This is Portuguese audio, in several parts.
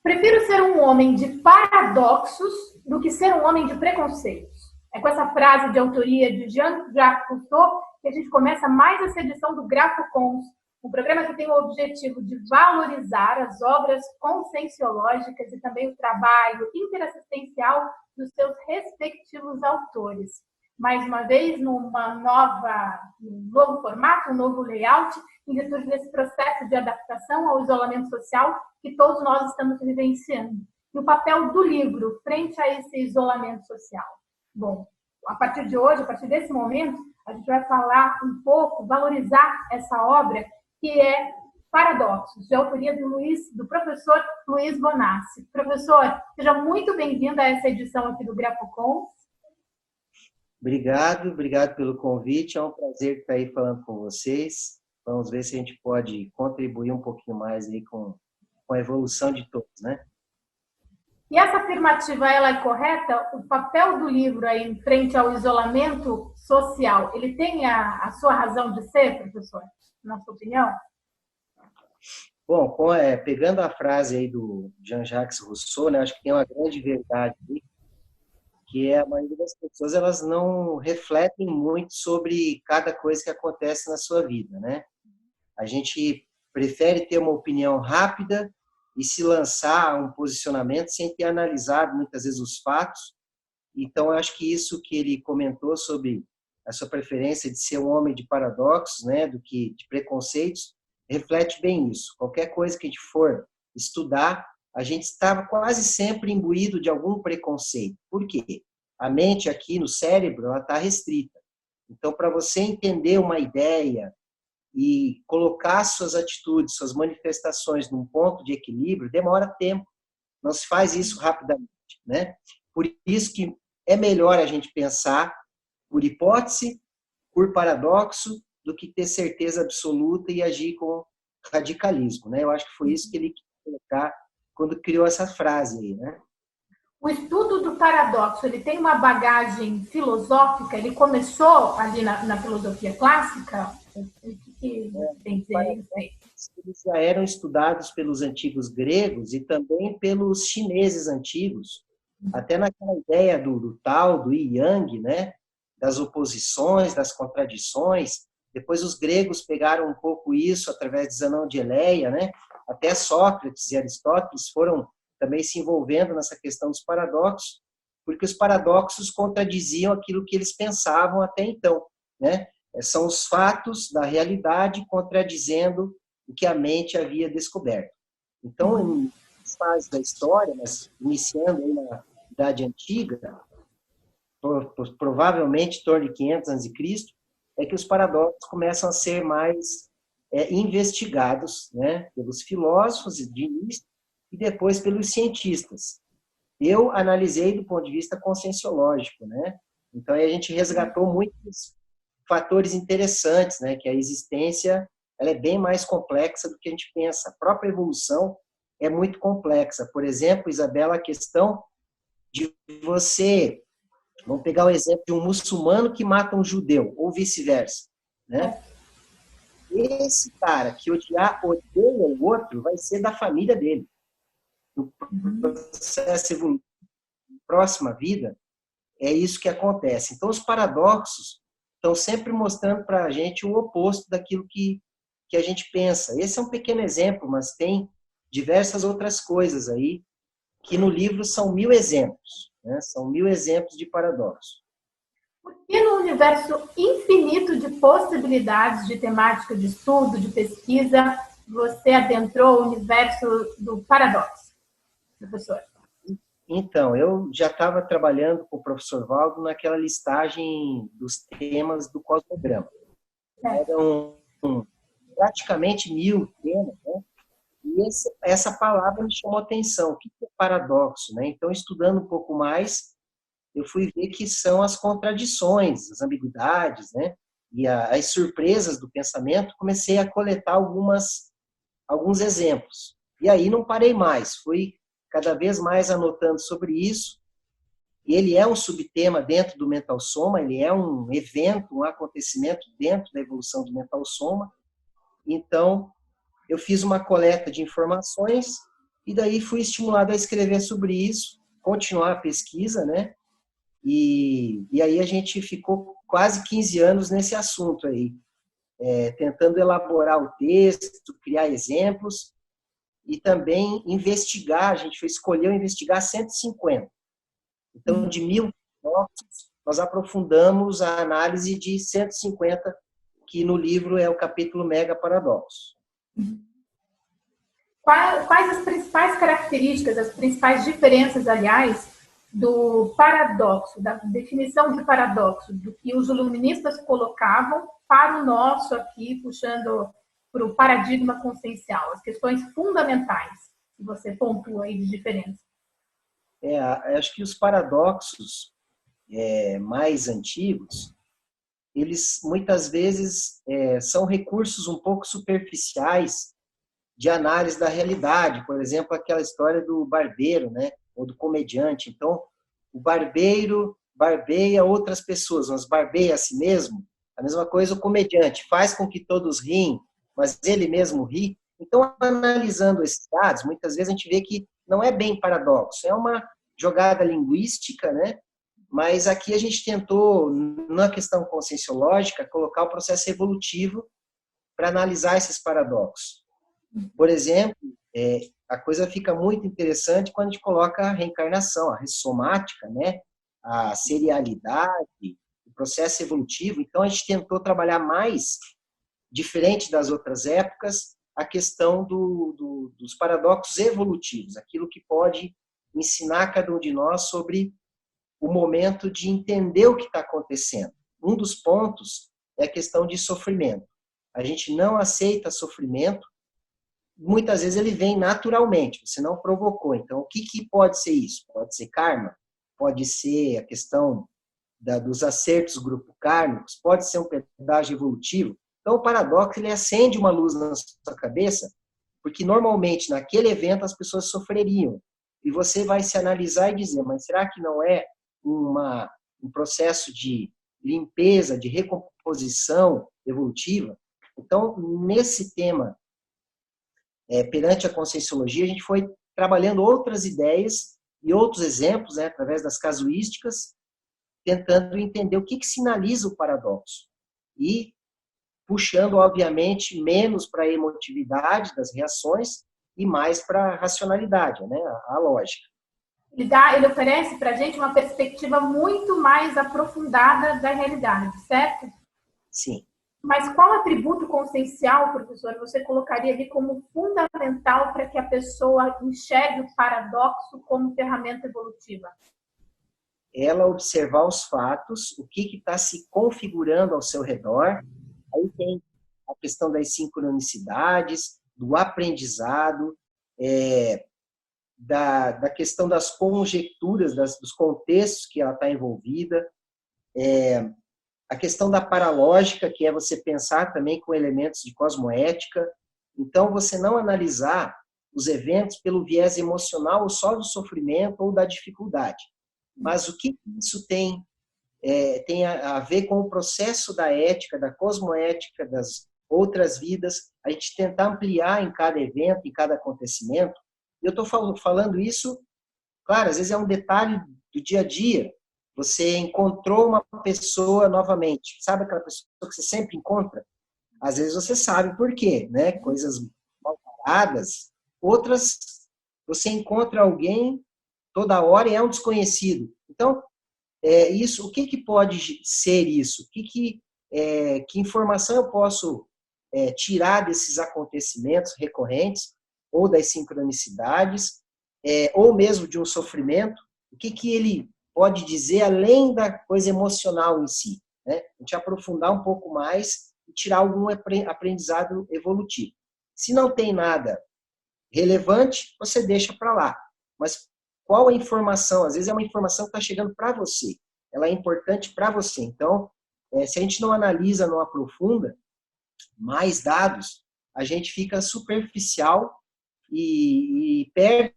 Prefiro ser um homem de paradoxos do que ser um homem de preconceitos. É com essa frase de autoria de Jean-Jacques Rousseau que a gente começa mais essa edição do GrafoCons, um programa que tem o objetivo de valorizar as obras conscienciológicas e também o trabalho interassistencial dos seus respectivos autores. Mais uma vez, num novo formato, um novo layout, em virtude desse processo de adaptação ao isolamento social que todos nós estamos vivenciando. E o papel do livro frente a esse isolamento social. Bom, a partir de hoje, a partir desse momento, a gente vai falar um pouco, valorizar essa obra que é Paradoxos, de autoria do professor Luiz Bonassi. Professor, seja muito bem-vindo a essa edição aqui do GrafoCon. Obrigado pelo convite. É um prazer estar aí falando com vocês. Vamos ver se a gente pode contribuir um pouquinho mais aí com a evolução de todos, né? E essa afirmativa, ela é correta? O papel do livro aí em frente ao isolamento social, ele tem a sua razão de ser, professor? Na sua opinião? Bom, pegando a frase aí do Jean-Jacques Rousseau, né, acho que tem uma grande verdade aí, que é a maioria das pessoas, elas não refletem muito sobre cada coisa que acontece na sua vida, né? A gente prefere ter uma opinião rápida e se lançar a um posicionamento sem ter analisado muitas vezes os fatos. Então, eu acho que isso que ele comentou sobre a sua preferência de ser um homem de paradoxos, né, do que de preconceitos, reflete bem isso. Qualquer coisa que a gente for estudar, a gente está quase sempre imbuído de algum preconceito. Por quê? A mente aqui no cérebro, ela está restrita. Então, para você entender uma ideia e colocar suas atitudes, suas manifestações num ponto de equilíbrio, demora tempo. Não se faz isso rapidamente, né? Por isso que é melhor a gente pensar por hipótese, por paradoxo, do que ter certeza absoluta e agir com radicalismo, né? Eu acho que foi isso que ele quis colocar quando criou essa frase aí, né? O estudo do paradoxo, ele tem uma bagagem filosófica? Ele começou ali na filosofia clássica? O que tem dizer? Eles já eram estudados pelos antigos gregos e também pelos chineses antigos, até naquela ideia do Tao, do Yin Yang, né? Das oposições, das contradições. Depois os gregos pegaram um pouco isso através de Zenão de Eleia, né? Até Sócrates e Aristóteles foram também se envolvendo nessa questão dos paradoxos, porque os paradoxos contradiziam aquilo que eles pensavam até então, né? São os fatos da realidade contradizendo o que a mente havia descoberto. Então, em fases da história, mas iniciando aí na Idade Antiga, provavelmente em torno de 500 a.C., é que os paradoxos começam a ser mais investigados, né, pelos filósofos de início e depois pelos cientistas. Eu analisei do ponto de vista conscienciológico, né? Então a gente resgatou muitos fatores interessantes, né, que a existência ela é bem mais complexa do que a gente pensa. A própria evolução é muito complexa. Por exemplo, Isabela, a questão de você, vamos pegar o exemplo de um muçulmano que mata um judeu, ou vice-versa, né? Esse cara que odeia o outro vai ser da família dele. No processo evolutivo, próxima vida, é isso que acontece. Então, os paradoxos estão sempre mostrando para a gente o oposto daquilo que a gente pensa. Esse é um pequeno exemplo, mas tem diversas outras coisas aí, que no livro são 1000 exemplos, né? São 1000 exemplos de paradoxo. E no universo infinito de possibilidades de temática de estudo, de pesquisa, você adentrou o universo do paradoxo, professor? Então, eu já estava trabalhando com o professor Valdo naquela listagem dos temas do cosmograma. Eram praticamente 1000 temas, né? E essa palavra me chamou a atenção. O que é paradoxo, né? Então, estudando um pouco mais, eu fui ver que são as contradições, as ambiguidades, né? E as surpresas do pensamento. Comecei a coletar alguns exemplos. E aí não parei mais. Fui cada vez mais anotando sobre isso. E ele é um subtema dentro do Mental Soma, ele é um evento, um acontecimento dentro da evolução do Mental Soma. Então, eu fiz uma coleta de informações E daí fui estimulado a escrever sobre isso, continuar a pesquisa, né? E aí a gente ficou quase 15 anos nesse assunto aí, tentando elaborar o texto, criar exemplos e também investigar. A gente escolheu investigar 150. Então, de 1.000 paradoxos, nós aprofundamos a análise de 150, que no livro é o capítulo Mega Paradoxo. Quais as principais características, as principais diferenças, aliás, do paradoxo, da definição de paradoxo, do que os iluministas colocavam para o nosso aqui, puxando para o paradigma consciencial, as questões fundamentais que você pontua aí de diferença? Acho que os paradoxos mais antigos, eles muitas vezes são recursos um pouco superficiais de análise da realidade. Por exemplo, aquela história do barbeiro, né? Ou do comediante. Então, o barbeiro barbeia outras pessoas, mas barbeia a si mesmo. A mesma coisa o comediante, faz com que todos riem, mas ele mesmo ri. Então, analisando esses dados, muitas vezes a gente vê que não é bem paradoxo, é uma jogada linguística, né? Mas aqui a gente tentou, na questão conscienciológica, colocar o processo evolutivo para analisar esses paradoxos. Por exemplo, a coisa fica muito interessante quando a gente coloca a reencarnação, a ressomática, né? A serialidade, o processo evolutivo. Então, a gente tentou trabalhar mais, diferente das outras épocas, a questão dos paradoxos evolutivos, aquilo que pode ensinar cada um de nós sobre o momento de entender o que está acontecendo. Um dos pontos é a questão de sofrimento. A gente não aceita sofrimento, muitas vezes ele vem naturalmente, você não provocou. Então, o que pode ser isso? Pode ser karma, pode ser a questão dos acertos grupo-kármicos, pode ser um pedágio evolutivo. Então, o paradoxo, ele acende uma luz na sua cabeça, porque normalmente naquele evento as pessoas sofreriam. E você vai se analisar e dizer, mas será que não é um processo de limpeza, de recomposição evolutiva? Então, nesse tema, perante a conscienciologia, a gente foi trabalhando outras ideias e outros exemplos, né, através das casuísticas, tentando entender o que sinaliza o paradoxo. E puxando, obviamente, menos para a emotividade das reações e mais para a racionalidade, né, a lógica. Ele oferece para a gente uma perspectiva muito mais aprofundada da realidade, certo? Sim. Mas qual atributo consciencial, professor, você colocaria ali como fundamental para que a pessoa enxergue o paradoxo como ferramenta evolutiva? Ela observar os fatos, o que está se configurando ao seu redor. Aí tem a questão das sincronicidades, do aprendizado, da questão das conjecturas, dos contextos que ela está envolvida, a questão da paralógica, que é você pensar também com elementos de cosmoética. Então, você não analisar os eventos pelo viés emocional ou só do sofrimento ou da dificuldade. Mas o que isso tem a ver com o processo da ética, da cosmoética, das outras vidas, a gente tentar ampliar em cada evento, em cada acontecimento. Eu estou falando isso, claro, às vezes é um detalhe do dia a dia. Você encontrou uma pessoa novamente, sabe aquela pessoa que você sempre encontra? Às vezes você sabe por quê, né? Coisas mal paradas. Outras, você encontra alguém toda hora e é um desconhecido. Então, isso, o que pode ser isso? Que informação eu posso tirar desses acontecimentos recorrentes, ou das sincronicidades, ou mesmo de um sofrimento? O que ele pode dizer além da coisa emocional em si? Né? A gente aprofundar um pouco mais e tirar algum aprendizado evolutivo. Se não tem nada relevante, você deixa para lá. Mas qual a informação? Às vezes é uma informação que está chegando para você. Ela é importante para você. Então, se a gente não analisa, não aprofunda mais dados, a gente fica superficial e perde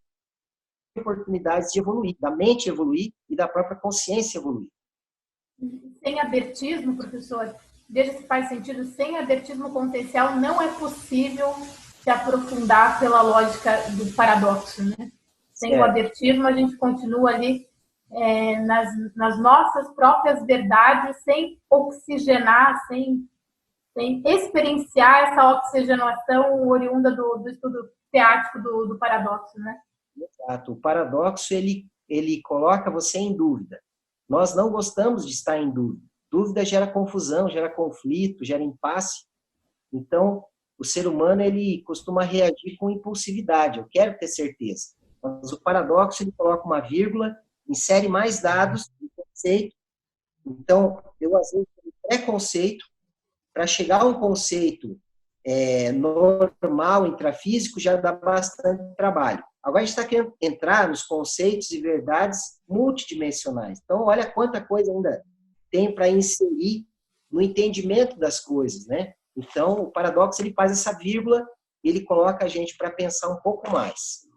oportunidades de evoluir, da mente evoluir e da própria consciência evoluir. Sem abertismo, professor, veja se faz sentido, sem abertismo consciencial não é possível se aprofundar pela lógica do paradoxo, né? Sem o abertismo, a gente continua ali nas nossas próprias verdades, sem oxigenar, sem experienciar essa oxigenação oriunda do estudo teático do paradoxo, né? Exato. O paradoxo, ele coloca você em dúvida. Nós não gostamos de estar em dúvida. Dúvida gera confusão, gera conflito, gera impasse. Então, o ser humano, ele costuma reagir com impulsividade. Eu quero ter certeza. Mas o paradoxo, ele coloca uma vírgula, insere mais dados, um conceito. Então, eu, às vezes, tenho preconceito. Para chegar a um conceito normal, intrafísico, já dá bastante trabalho. Agora a gente está querendo entrar nos conceitos e verdades multidimensionais. Então, olha quanta coisa ainda tem para inserir no entendimento das coisas, né? Então, o paradoxo, ele faz essa vírgula, ele coloca a gente para pensar um pouco mais.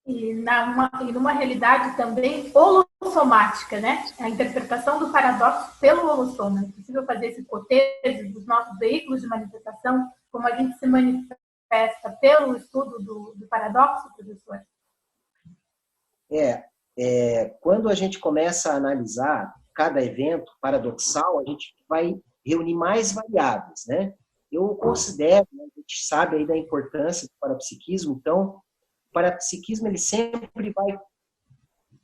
E numa realidade também holossomática, né? A interpretação do paradoxo pelo holossoma. É possível fazer esse cotejo dos nossos veículos de manifestação, como a gente se manifesta pelo estudo do paradoxo, professor? Quando a gente começa a analisar cada evento paradoxal, a gente vai reunir mais variáveis, né? Eu considero, né, a gente sabe aí da importância do parapsiquismo, então, o parapsiquismo, ele sempre vai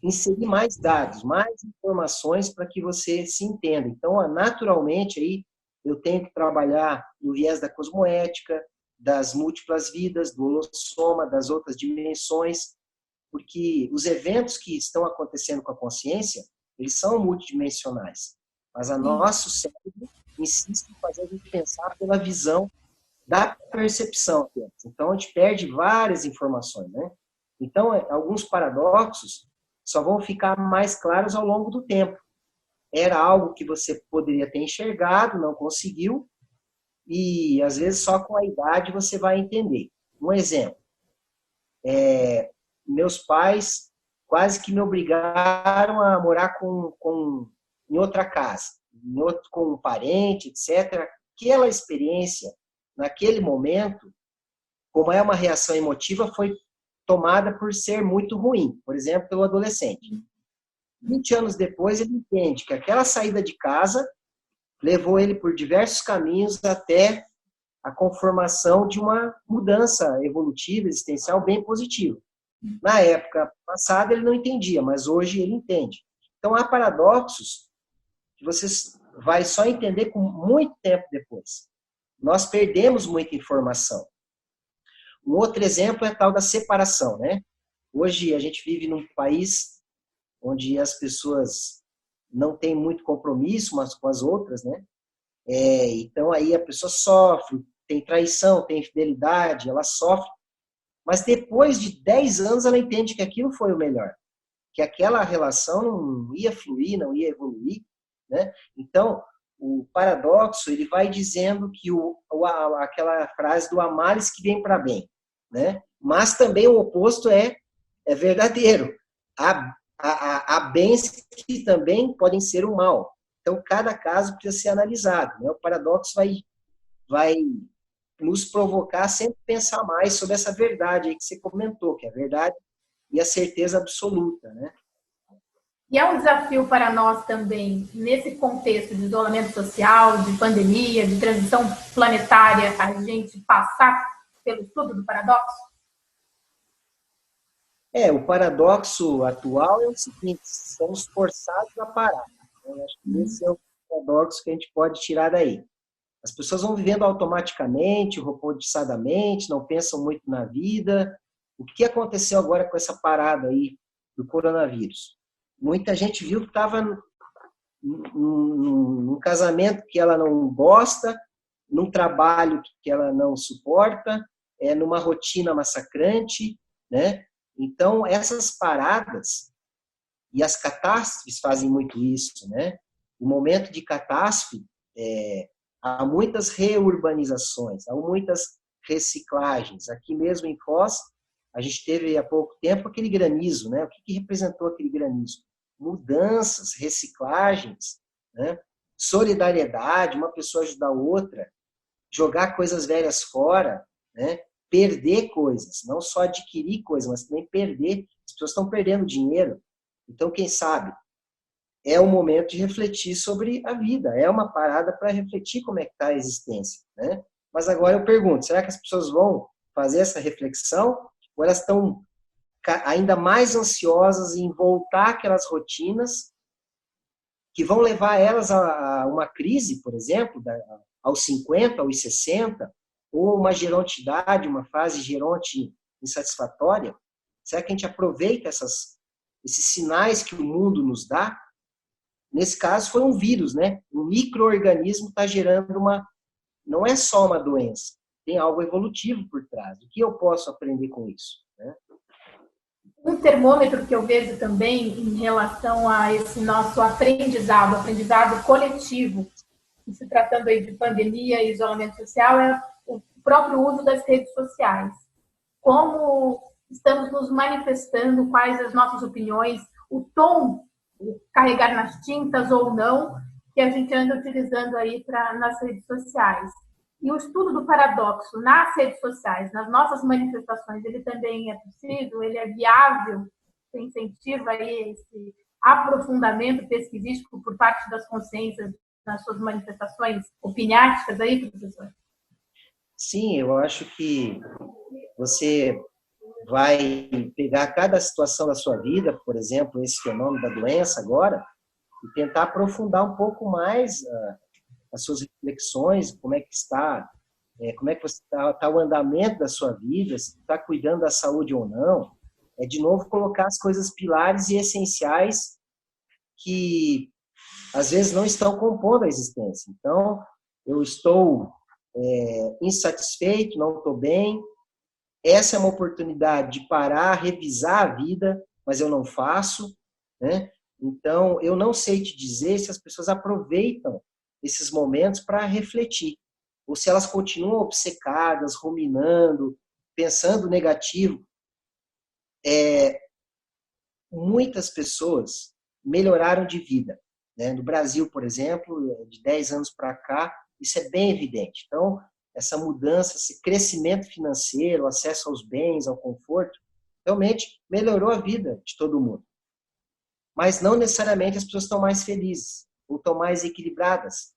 inserir mais dados, mais informações para que você se entenda. Então, naturalmente, aí, eu tenho que trabalhar no viés da cosmoética, das múltiplas vidas, do holossoma, das outras dimensões, porque os eventos que estão acontecendo com a consciência, eles são multidimensionais. Mas o nosso cérebro insiste em fazer a gente pensar pela visão da percepção. Então, a gente perde várias informações, né? Então, alguns paradoxos só vão ficar mais claros ao longo do tempo. Era algo que você poderia ter enxergado, não conseguiu, e às vezes só com a idade você vai entender. Um exemplo, meus pais quase que me obrigaram a morar em outra casa, com um parente, etc. Aquela experiência, naquele momento, como é uma reação emotiva, foi tomada por ser muito ruim, por exemplo, pelo adolescente. 20 anos depois, ele entende que aquela saída de casa levou ele por diversos caminhos até a conformação de uma mudança evolutiva, existencial, bem positiva. Na época passada, ele não entendia, mas hoje ele entende. Então, há paradoxos que você vai só entender com muito tempo depois. Nós perdemos muita informação. Um outro exemplo é a tal da separação, né? Hoje a gente vive num país onde as pessoas não têm muito compromisso umas com as outras, né? Então aí a pessoa sofre, tem traição, tem infidelidade, ela sofre, mas depois de 10 anos ela entende que aquilo foi o melhor, que aquela relação não ia fluir, não ia evoluir, né? Então, o paradoxo, ele vai dizendo que aquela frase do há males que vem para bem, né? Mas também o oposto é verdadeiro. Há bens que também podem ser o mal. Então, cada caso precisa ser analisado, né? O paradoxo vai nos provocar a sempre pensar mais sobre essa verdade aí que você comentou, que é a verdade e a certeza absoluta, né? E é um desafio para nós também, nesse contexto de isolamento social, de pandemia, de transição planetária, a gente passar pelo estudo do paradoxo? O paradoxo atual é o seguinte: somos forçados a parar. Eu acho que esse é o paradoxo que a gente pode tirar daí. As pessoas vão vivendo automaticamente, robotizadamente, não pensam muito na vida. O que aconteceu agora com essa parada aí do coronavírus? Muita gente viu que estava num casamento que ela não gosta, num trabalho que ela não suporta, numa rotina massacrante, né? Então, essas paradas e as catástrofes fazem muito isso, né? No momento de catástrofe, há muitas reurbanizações, há muitas reciclagens. Aqui mesmo em Foz, a gente teve há pouco tempo aquele granizo, né? O que representou aquele granizo? Mudanças, reciclagens, né? Solidariedade, uma pessoa ajudar a outra, jogar coisas velhas fora. né? Perder coisas, não só adquirir coisas, mas também perder. As pessoas estão perdendo dinheiro. Então, quem sabe, é o momento de refletir sobre a vida. É uma parada para refletir como é que está a existência, né? Mas agora eu pergunto, será que as pessoas vão fazer essa reflexão ou elas estão ainda mais ansiosas em voltar àquelas rotinas que vão levar elas a uma crise, por exemplo, aos 50, aos 60, ou uma gerontidade, uma fase geronte insatisfatória? Será que a gente aproveita esses sinais que o mundo nos dá? Nesse caso, foi um vírus, né? Um micro-organismo está gerando não é só uma doença, tem algo evolutivo por trás. O que eu posso aprender com isso, né? Um termômetro que eu vejo também em relação a esse nosso aprendizado coletivo, se tratando aí de pandemia e isolamento social, é o próprio uso das redes sociais. Como estamos nos manifestando, quais as nossas opiniões, o tom, carregar nas tintas ou não, que a gente anda utilizando aí nas redes sociais. E o estudo do paradoxo nas redes sociais, nas nossas manifestações, ele também é possível, ele é viável, incentiva aí esse aprofundamento pesquisístico por parte das consciências nas suas manifestações opiniáticas aí, professor? Sim, eu acho que você vai pegar cada situação da sua vida, por exemplo, esse fenômeno da doença agora, e tentar aprofundar um pouco mais as suas reflexões, como é que está, como é que você está o andamento da sua vida, se está cuidando da saúde ou não. É, de novo, colocar as coisas pilares e essenciais que, às vezes, não estão compondo a existência. Então, eu estou insatisfeito, não estou bem. Essa é uma oportunidade de parar, revisar a vida, mas eu não faço, né? Então, eu não sei te dizer se as pessoas aproveitam esses momentos para refletir, ou se elas continuam obcecadas, ruminando, pensando negativo. Muitas pessoas melhoraram de vida, né? No Brasil, por exemplo, de 10 anos para cá, isso é bem evidente. Então, essa mudança, esse crescimento financeiro, acesso aos bens, ao conforto, realmente melhorou a vida de todo mundo. Mas não necessariamente as pessoas estão mais felizes ou estão mais equilibradas,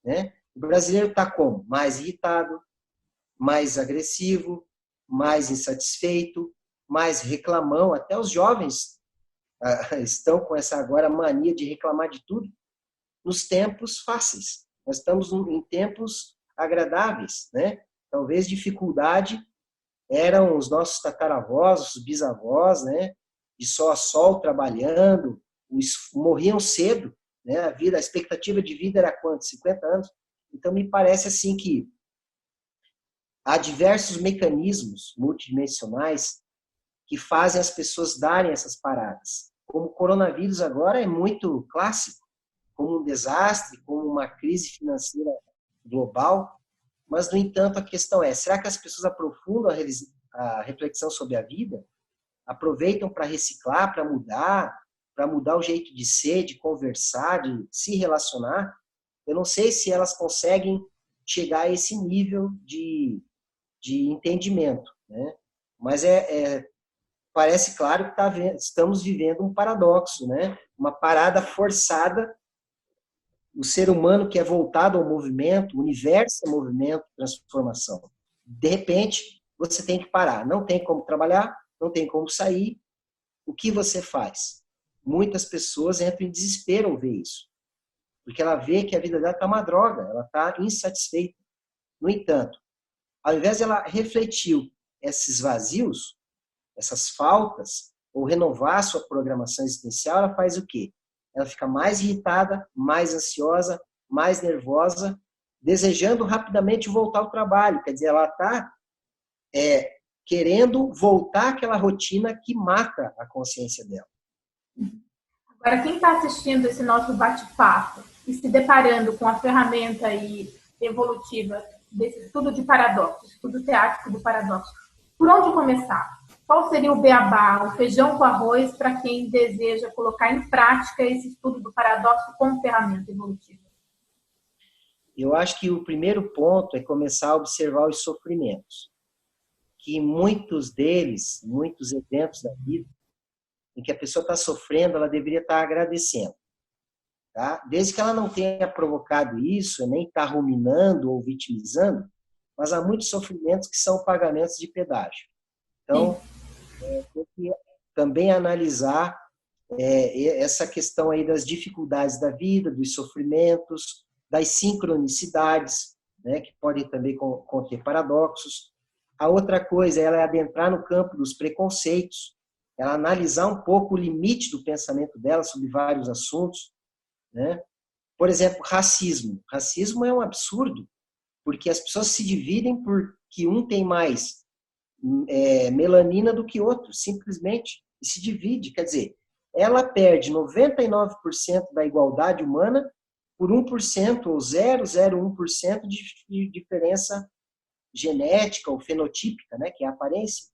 né? O brasileiro está como? Mais irritado, mais agressivo, mais insatisfeito, mais reclamão. Até os jovens estão com essa agora mania de reclamar de tudo nos tempos fáceis. Nós estamos em tempos agradáveis, né? Talvez dificuldade eram os nossos tataravós, os bisavós, né? De sol a sol trabalhando, morriam cedo, né? A expectativa de vida era quanto? 50 anos. Então me parece assim que há diversos mecanismos multidimensionais que fazem as pessoas darem essas paradas. Como o coronavírus agora é muito clássico, como um desastre, como uma crise financeira global, mas, no entanto, a questão é, será que as pessoas aprofundam a reflexão sobre a vida? Aproveitam para reciclar, para mudar o jeito de ser, de conversar, de se relacionar? Eu não sei se elas conseguem chegar a esse nível de entendimento, né? Mas parece claro que estamos vivendo um paradoxo, né? Uma parada forçada. O ser humano que é voltado ao movimento, o universo é movimento, transformação. De repente, você tem que parar. Não tem como trabalhar, não tem como sair. O que você faz? Muitas pessoas entram em desespero ao ver isso. Porque ela vê que a vida dela está uma droga, ela está insatisfeita. No entanto, ao invés de ela refletir esses vazios, essas faltas, ou renovar a sua programação existencial, ela faz o quê? Ela fica mais irritada, mais ansiosa, mais nervosa, desejando rapidamente voltar ao trabalho. Quer dizer, ela está querendo voltar àquela rotina que mata a consciência dela. Agora, quem está assistindo esse nosso bate-papo e se deparando com a ferramenta aí evolutiva desse estudo de paradoxo, estudo teático do paradoxo, por onde começar? Qual seria o beabá, o feijão com arroz, para quem deseja colocar em prática esse estudo do paradoxo como ferramenta evolutiva? Eu acho que o primeiro ponto é começar a observar os sofrimentos. que muitos deles, muitos eventos da vida, em que a pessoa está sofrendo, ela deveria estar agradecendo. Tá? Desde que ela não tenha provocado isso, nem está ruminando ou vitimizando, mas há muitos sofrimentos que são pagamentos de pedágio. Então, tem que também analisar essa questão aí das dificuldades da vida, dos sofrimentos, das sincronicidades, né, que podem também conter paradoxos. A outra coisa ela é adentrar no campo dos preconceitos, ela analisar um pouco o limite do pensamento dela sobre vários assuntos, né? Por exemplo, racismo. Racismo é um absurdo, porque as pessoas se dividem porque um tem mais melanina do que outro, simplesmente, e se divide. Quer dizer, ela perde 99% da igualdade humana por 1% ou 0,01% de diferença genética ou fenotípica, né, que é a aparência.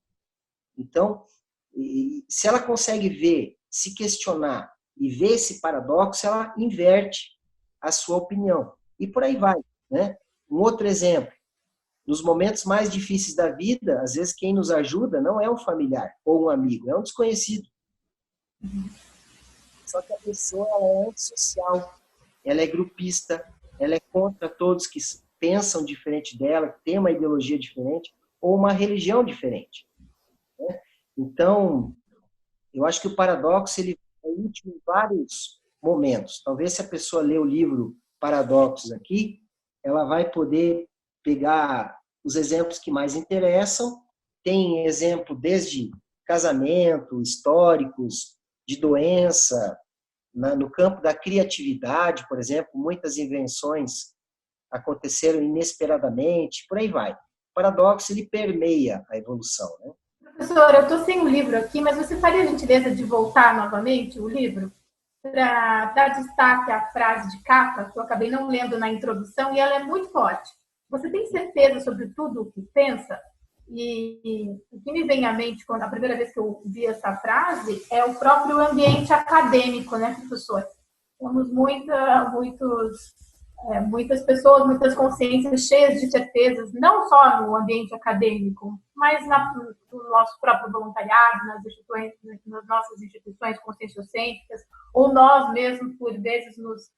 Então, se ela consegue ver, se questionar e ver esse paradoxo, ela inverte a sua opinião. E por aí vai, né? Um outro exemplo, nos momentos mais difíceis da vida, às vezes quem nos ajuda não é um familiar ou um amigo, é um desconhecido. Só que a pessoa ela é antissocial, ela é grupista, ela é contra todos que pensam diferente dela, que têm uma ideologia diferente ou uma religião diferente. Né? Então, eu acho que o paradoxo ele é útil em vários momentos. Talvez se a pessoa ler o livro Paradoxos aqui, ela vai poder pegar os exemplos que mais interessam. Tem exemplo desde casamento, históricos, de doença, no campo da criatividade, por exemplo, muitas invenções aconteceram inesperadamente, por aí vai. O paradoxo ele permeia a evolução, né? Professora, eu estou sem o livro aqui, mas você faria a gentileza de voltar novamente o livro para dar destaque à frase de capa, que eu acabei não lendo na introdução, e ela é muito forte. Você tem certeza sobre tudo o que pensa? E o que me vem à mente quando a primeira vez que eu vi essa frase é o próprio ambiente acadêmico, né, professor? Temos muitas pessoas, muitas consciências cheias de certezas, não só no ambiente acadêmico, mas no nosso próprio voluntariado, nas nossas instituições conscienciocêntricas, ou nós mesmos, por vezes, nos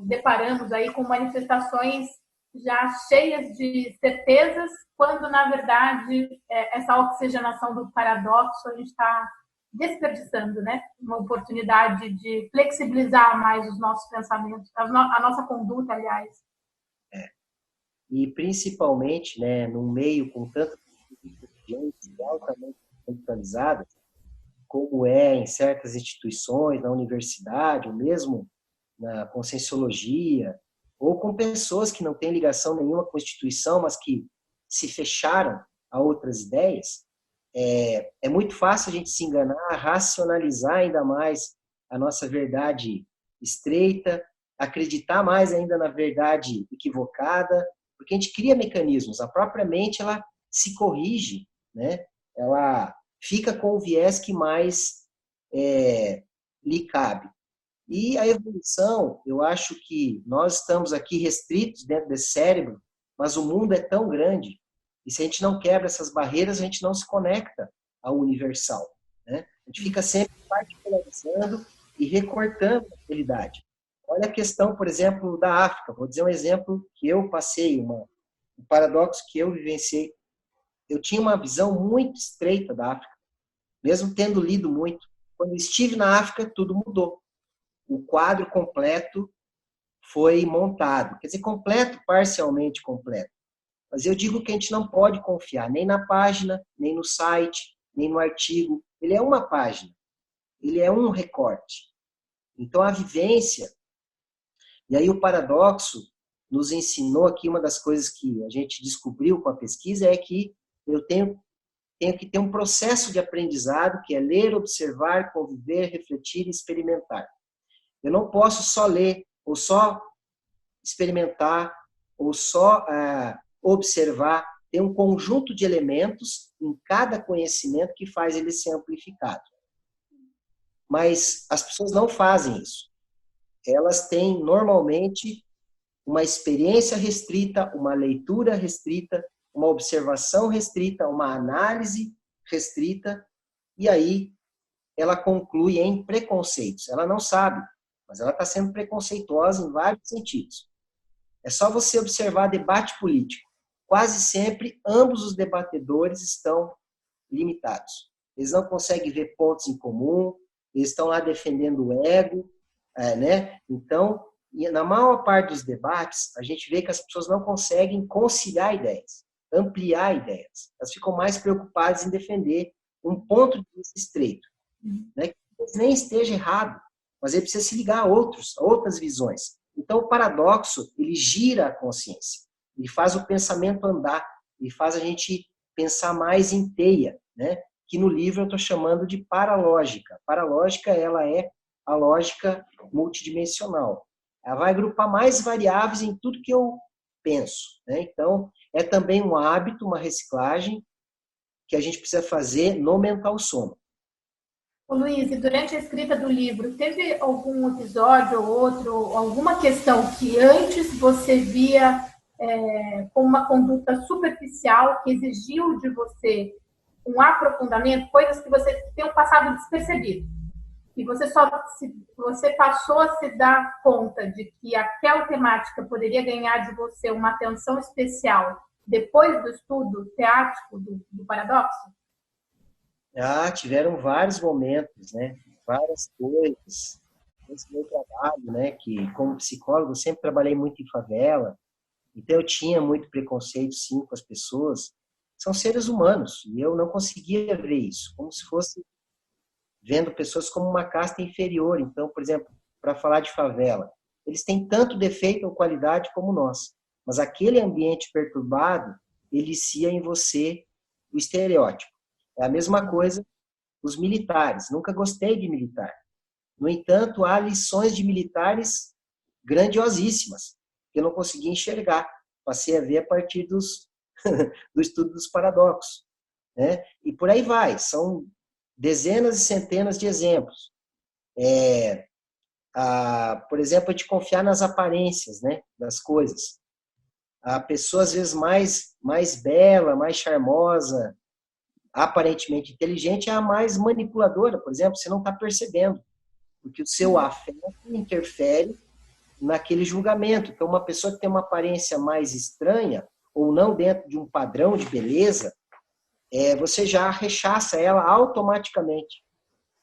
deparamos aí com manifestações já cheias de certezas, quando, na verdade, essa oxigenação do paradoxo a gente está desperdiçando, né? Uma oportunidade de flexibilizar mais os nossos pensamentos, a nossa conduta, aliás. E principalmente, né, num meio com tanta gente altamente intelectualizada, como é em certas instituições, na universidade, ou mesmo na conscienciologia, ou com pessoas que não têm ligação nenhuma com a instituição, mas que se fecharam a outras ideias, é muito fácil a gente se enganar, racionalizar ainda mais a nossa verdade estreita, acreditar mais ainda na verdade equivocada, porque a gente cria mecanismos, a própria mente ela se corrige, né? Ela fica com o viés que mais lhe cabe. E a evolução, eu acho que nós estamos aqui restritos dentro desse cérebro, mas o mundo é tão grande, e se a gente não quebra essas barreiras, a gente não se conecta ao universal, né? A gente fica sempre particularizando e recortando a realidade. Olha a questão, por exemplo, da África. Vou dizer um exemplo que eu passei, um paradoxo que eu vivenciei. Eu tinha uma visão muito estreita da África, mesmo tendo lido muito. Quando estive na África, tudo mudou. O quadro completo foi montado. Quer dizer, completo, parcialmente completo. Mas eu digo que a gente não pode confiar nem na página, nem no site, nem no artigo. Ele é uma página. Ele é um recorte. Então, a vivência... E aí o paradoxo nos ensinou aqui, uma das coisas que a gente descobriu com a pesquisa é que eu tenho que ter um processo de aprendizado, que é ler, observar, conviver, refletir e experimentar. Eu não posso só ler, ou só experimentar, ou só observar. Tem um conjunto de elementos em cada conhecimento que faz ele ser amplificado. Mas as pessoas não fazem isso. Elas têm, normalmente, uma experiência restrita, uma leitura restrita, uma observação restrita, uma análise restrita, e aí ela conclui em preconceitos. Ela não sabe, mas ela está sendo preconceituosa em vários sentidos. É só você observar debate político. Quase sempre, ambos os debatedores estão limitados. Eles não conseguem ver pontos em comum, eles estão lá defendendo o ego, né? Então, na maior parte dos debates, a gente vê que as pessoas não conseguem conciliar ideias, ampliar ideias. Elas ficam mais preocupadas em defender um ponto de vista estreito, né? Que nem esteja errado, mas ele precisa se ligar a outras visões. Então, o paradoxo, ele gira a consciência, ele faz o pensamento andar, ele faz a gente pensar mais em teia, né? Que no livro eu estou chamando de paralógica. Paralógica, ela é a lógica multidimensional. Ela vai agrupar mais variáveis em tudo que eu penso, né? Então, é também um hábito, uma reciclagem que a gente precisa fazer no mental soma. Ô Luiz, e durante a escrita do livro, teve algum episódio ou outro, alguma questão que antes você via como uma conduta superficial, que exigiu de você um aprofundamento, coisas que você tenham passado despercebido? E você passou a se dar conta de que aquela temática poderia ganhar de você uma atenção especial depois do estudo teático do paradoxo? Tiveram vários momentos, né? Várias coisas. Esse meu trabalho, né? Que como psicólogo eu sempre trabalhei muito em favela, então eu tinha muito preconceito, sim, com as pessoas. São seres humanos e eu não conseguia ver isso, como se fosse vendo pessoas como uma casta inferior. Então, por exemplo, para falar de favela, eles têm tanto defeito ou qualidade como nós, mas aquele ambiente perturbado elicia em você o estereótipo. É a mesma coisa os militares. Nunca gostei de militar. No entanto, há lições de militares grandiosíssimas que eu não consegui enxergar. Passei a ver a partir do estudo dos paradoxos, né? E por aí vai. São dezenas e centenas de exemplos. Por exemplo, a gente confiar nas aparências, né, das coisas. A pessoa, às vezes, mais bela, mais charmosa, aparentemente inteligente, é a mais manipuladora, por exemplo, você não está percebendo, porque o seu afeto interfere naquele julgamento. Então, uma pessoa que tem uma aparência mais estranha, ou não dentro de um padrão de beleza, você já rechaça ela automaticamente.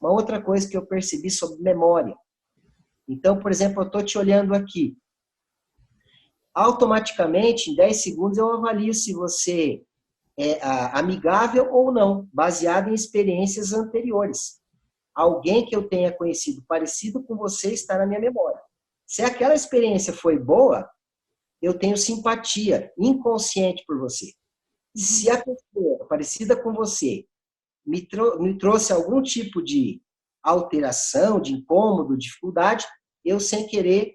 Uma outra coisa que eu percebi sobre memória. Então, por exemplo, eu estou te olhando aqui. Automaticamente, em 10 segundos, eu avalio se você é amigável ou não, baseado em experiências anteriores. Alguém que eu tenha conhecido parecido com você está na minha memória. Se aquela experiência foi boa, eu tenho simpatia inconsciente por você. Se a pessoa parecida com você me trouxe algum tipo de alteração, de incômodo, dificuldade, eu, sem querer,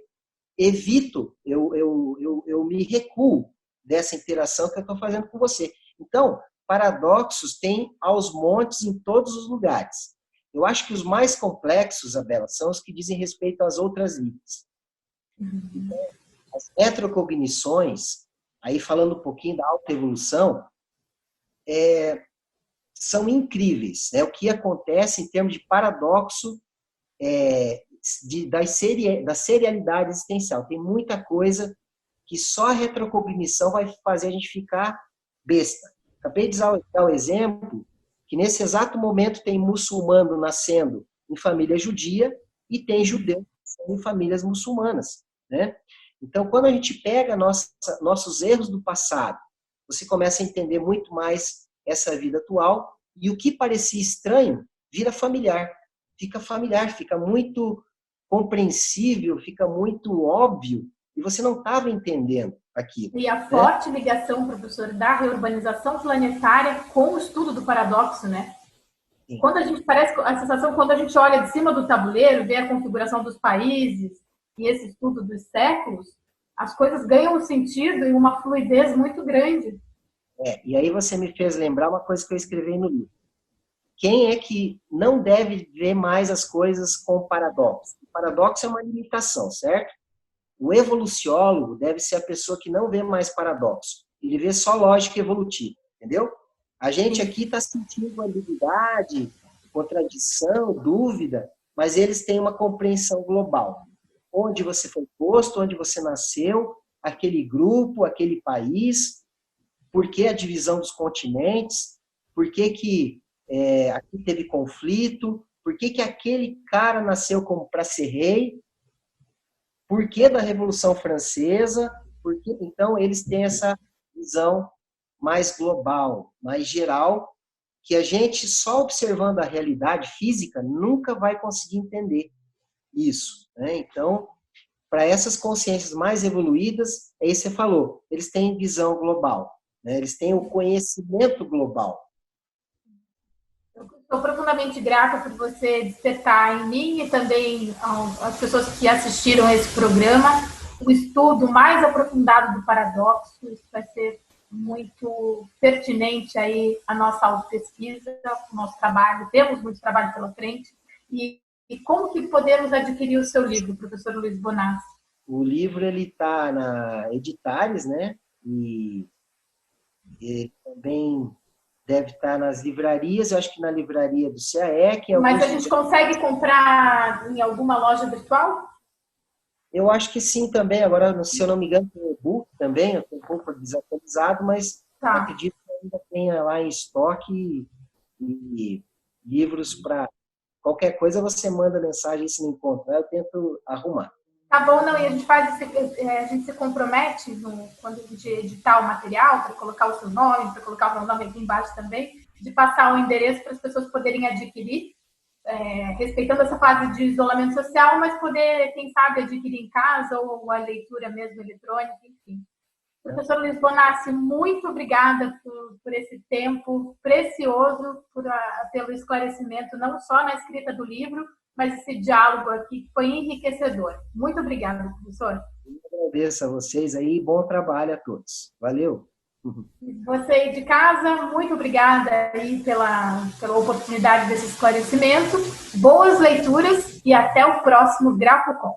evito, eu me recuo dessa interação que eu estou fazendo com você. Então, paradoxos tem aos montes em todos os lugares. Eu acho que os mais complexos, Isabela, são os que dizem respeito às outras vidas. Então, as retrocognições, aí falando um pouquinho da autoevolução, são incríveis, né? O que acontece em termos de paradoxo da serialidade existencial. Tem muita coisa que só a retrocognição vai fazer a gente ficar besta. Acabei de dar o exemplo que nesse exato momento tem muçulmano nascendo em família judia e tem judeu nascendo em famílias muçulmanas, né? Então, quando a gente pega nossos erros do passado, você começa a entender muito mais essa vida atual e o que parecia estranho vira familiar, fica muito compreensível, fica muito óbvio e você não estava entendendo aquilo. E a forte ligação, professor, da reurbanização planetária com o estudo do paradoxo, né? Sim. Quando a gente parece a sensação quando a gente olha de cima do tabuleiro, vê a configuração dos países e esse estudo dos séculos, as coisas ganham um sentido e uma fluidez muito grande. E aí você me fez lembrar uma coisa que eu escrevi no livro. Quem é que não deve ver mais as coisas com paradoxo? O paradoxo é uma limitação, certo? O evoluciólogo deve ser a pessoa que não vê mais paradoxo. ele vê só lógica evolutiva, entendeu? A gente aqui está sentindo ambiguidade, contradição, dúvida, mas eles têm uma compreensão global. Onde você foi posto, onde você nasceu, aquele grupo, aquele país, por que a divisão dos continentes, por que aqui teve conflito, por que aquele cara nasceu como para ser rei, por que da Revolução Francesa, então eles têm essa visão mais global, mais geral, que a gente, só observando a realidade física, nunca vai conseguir entender isso, né? Então, para essas consciências mais evoluídas, é isso que você falou, eles têm visão global, né? Eles têm o conhecimento global. Eu estou profundamente grata por você despertar em mim e também às pessoas que assistiram a esse programa o estudo mais aprofundado do paradoxo. Isso vai ser muito pertinente aí a nossa autopesquisa, o nosso trabalho. Temos muito trabalho pela frente. E como que podemos adquirir o seu livro, professor Luiz Bonassi? O livro ele está na Editares, né? E também deve estar nas livrarias, eu acho que na livraria do CAEC. Mas a gente consegue comprar em alguma loja virtual? Eu acho que sim também. Agora, se eu não me engano, tem e-book também, eu estou um pouco desatualizado, mas acredito que ainda tenha lá em estoque e livros para qualquer coisa, você manda mensagem se não encontrar, eu tento arrumar. Tá bom, não, e a gente a gente se compromete quando a gente editar o material, para colocar o seu nome, para colocar o meu nome aqui embaixo também, de passar o endereço para as pessoas poderem adquirir, respeitando essa fase de isolamento social, mas poder, quem sabe, adquirir em casa ou a leitura mesmo eletrônica, enfim. Professor Luiz Bonassi, muito obrigada por esse tempo precioso, pelo esclarecimento, não só na escrita do livro, mas esse diálogo aqui que foi enriquecedor. Muito obrigada, professor. Eu agradeço a vocês aí e bom trabalho a todos. Valeu! Você aí de casa, muito obrigada aí pela oportunidade desse esclarecimento. Boas leituras e até o próximo GrafoCon.